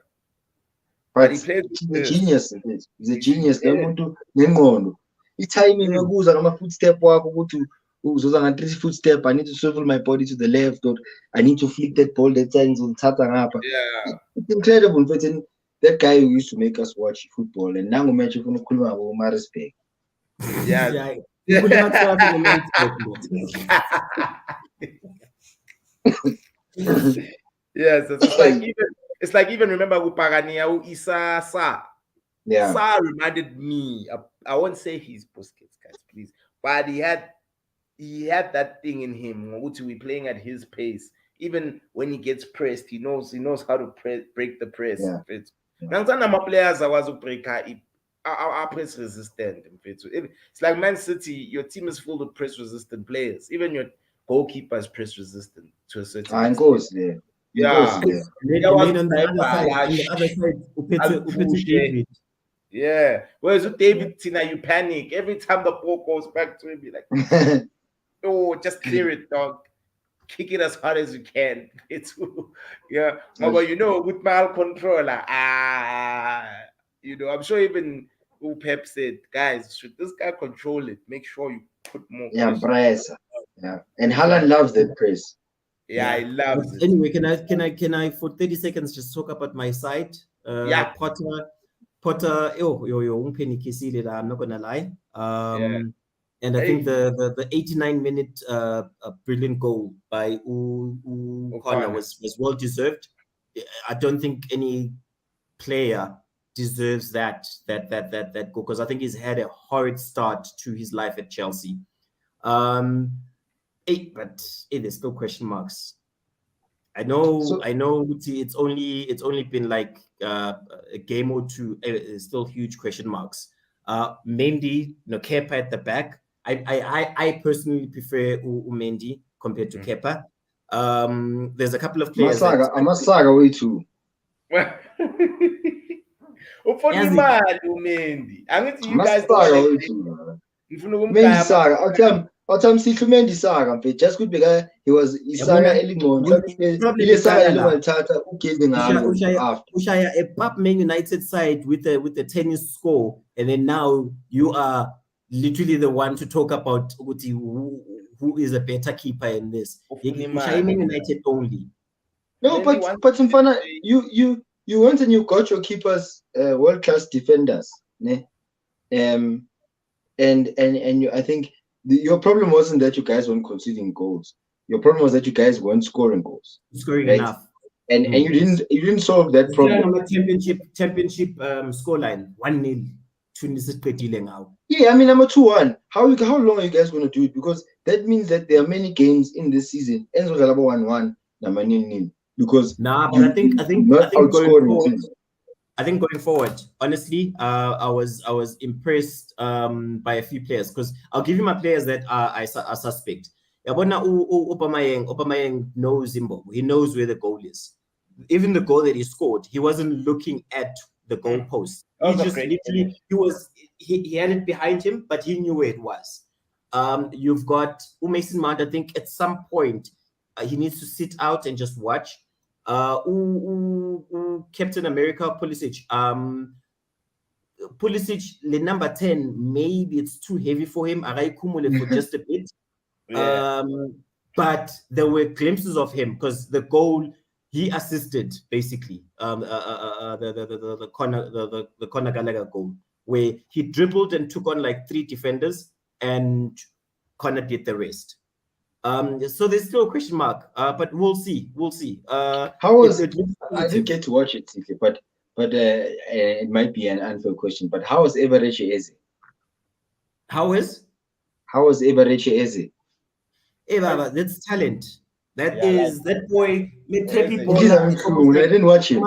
But he But played he's a genius. He's a genius. Lo muntu nengqondo. I-timing akuza ngama-footstep wakho ukuthi uzoza nga-3 footstep. I need to swivel my body to the left, or I need to flick that ball that side ngizolithatha ngapha. Yeah. It's incredible, mfethu. That guy who used to make us watch football, and now match ufuna ukukhuluma ngoMaritzburg. Yeah. Ukhuluma kuthiwa nge-Maritzburg, Yes, it's like even remember Upagania Isa Sa. Yeah. Sa reminded me. I won't say he's Busquets, guys, please, but he had that thing in him. We playing at his pace. Even when he gets pressed, he knows how to break the press. Yeah. My players are break are press resistant. It's like Man City. Your team is full of press resistant players. Even your goalkeeper is press resistant to a certain extent. Goes there. Yeah. And then on the other side, Upete David. Yeah. Whereas with David Tina, you panic every time the ball goes back to him. Be like, oh, just clear it, dog. Kick it as hard as you can. It's yeah. But with my controller, I'm sure even Pep said, guys, should this guy control it? Make sure you put more. Yeah, press. Yeah, and Haaland loves that press. Yeah, he loves it. Anyway, can I for 30 seconds just talk about my side? Yeah. Potter. I'm not gonna lie. And I think the 89-minute brilliant goal by O'Connor was well deserved. I don't think any player deserves that goal, because I think he's had a horrid start to his life at Chelsea. But there's still question marks. I know it's only been like a game or two. It's still huge question marks. Mendy, Kepa at the back. I personally prefer Mendy compared to Kepa. There's a couple of players. I'm a saga way too. Mendy. You guys Mendy saga. Otam Mendy saga. Just good because he was saga elimon. Ushaya a pub Man United side with the tennis score, and then now you are literally the one to talk about who is a better keeper in this. Man United only. No, but Mfana, you went and you got your keepers world-class defenders, ne? And I think your problem wasn't that you guys weren't conceding goals. Your problem was that you guys weren't scoring goals. Scoring enough. And you didn't solve that problem. Championship scoreline 1-0. Yeah, I mean, I'm a 2-1. How long are you guys going to do it? Because that means that there are many games in this season. Enzo Galaba 1-1, number 0-0. Because but I think going forward, honestly, I was impressed by a few players, because I'll give you my players that I suspect. Aubameyang knows Zimbo. He knows where the goal is. Even the goal that he scored, he wasn't looking at the goal post. He had it behind him, but he knew where it was. You've got Mason Mount. I think at some point he needs to sit out and just watch. Captain America Pulisic. Pulisic, the number 10, maybe it's too heavy for him. For just a bit. Yeah. But there were glimpses of him, because the goal he assisted basically the Conor Gallagher goal, where he dribbled and took on like 3 defenders, and Conor did the rest. So there's still a question mark, but we'll see. How was it? I didn't get to watch it, but it might be an unfair question. But how was Eberechi Eze? How was Eberechi Eze? That's talent. That boy. I didn't watch him.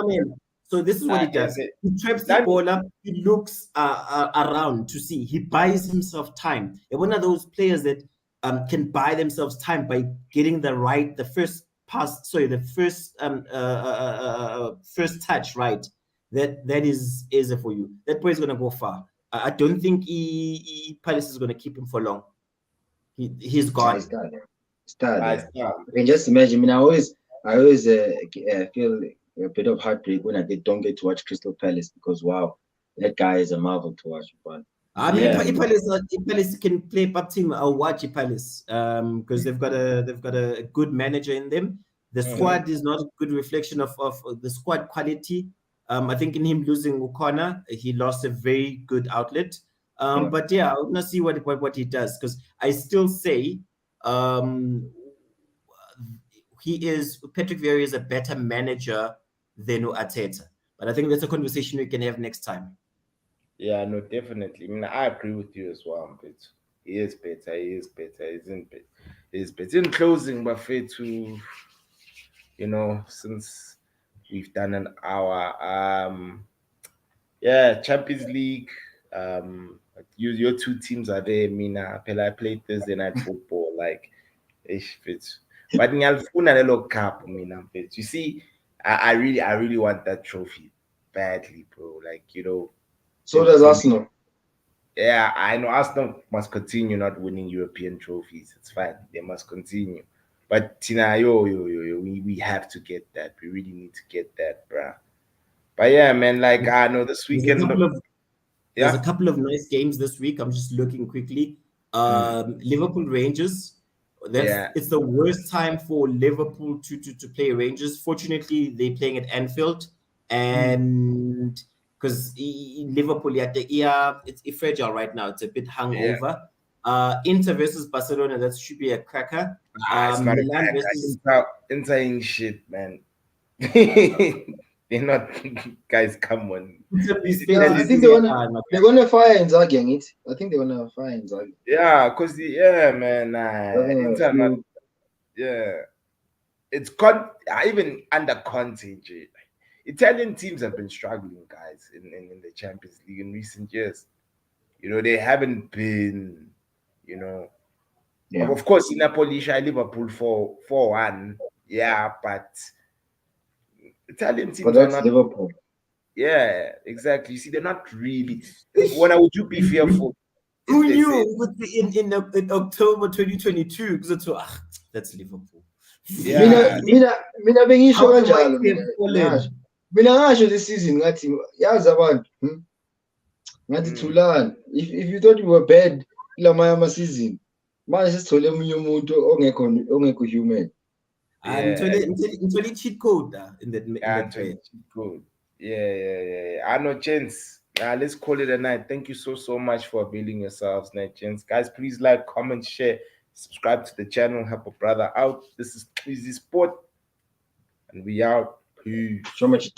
So this is what he does. He traps the ball up. He looks around to see. He buys himself time. And one of those players that can buy themselves time by getting the first touch right. That is for you. That boy is gonna go far. I don't think Palace is gonna keep him for long. He's gone. Start. I can just imagine. I mean, I always feel a bit of heartbreak when I don't get to watch Crystal Palace because wow, that guy is a marvel to watch. But I mean, yeah, if Palace can play up team, I'll watch Palace because they've got a good manager in them. The squad is not a good reflection of the squad quality. I think in him losing O'Connor, he lost a very good outlet. But yeah, I want to see what he does because I still say Patrick Vieira is a better manager than Arteta. But I think that's a conversation we can have next time. Yeah, no, definitely. I mean, I agree with you as well, but he is better. He is better. He's better. In closing, but fair to, since we've done an hour, yeah, Champions League. Your two teams are there. Mina, I played Thursday night football. Like, ish, fits. But ngiyalifuna lelo cup, mina, mfethu. You see, I really want that trophy badly, bro. Like, so does Arsenal. yeah, I know Arsenal must continue not winning European trophies. It's fine. They must continue. But Tina, we have to get that. We really need to get that, bruh. But yeah, man, like I know this weekend. There's a couple of nice games this week. I'm just looking quickly. Liverpool Rangers. It's the worst time for Liverpool to play Rangers. Fortunately, they're playing at Anfield, and because Liverpool, it's fragile right now. It's a bit hungover. Inter versus Barcelona, that should be a cracker. It's not Milan versus Inter ain't shit, man. They're not guys. Come on. I think they're gonna fire Inzaghi. I think they're gonna fire Inzaghi. Yeah, cause man, Inter not. Yeah, it's even under Conte. Italian teams have been struggling, guys, in the Champions League in recent years. They haven't been, of course, in Napoli, Liverpool 4-1. Yeah, but Italian teams but that's are not Liverpool. Yeah, exactly. You see, they're not really. When would you be fearful? Who knew in October 2022? Because that's Liverpool. Yeah. Mina bengisho kanjalo mina ngasho this season ngathi yazi abantu ngathi thulani if you thought you were bad kulamanye ama-season manje sesithole omunye umuntu ongekho human. Ngithole cheat code in that cheat code. Yeah. I know, gents. Let's call it a night. Thank you so much for availing yourselves, night, gents. Guys, please like, comment, share, subscribe to the channel, help a brother out. This is Easy Sport, and we out. Peace. Show much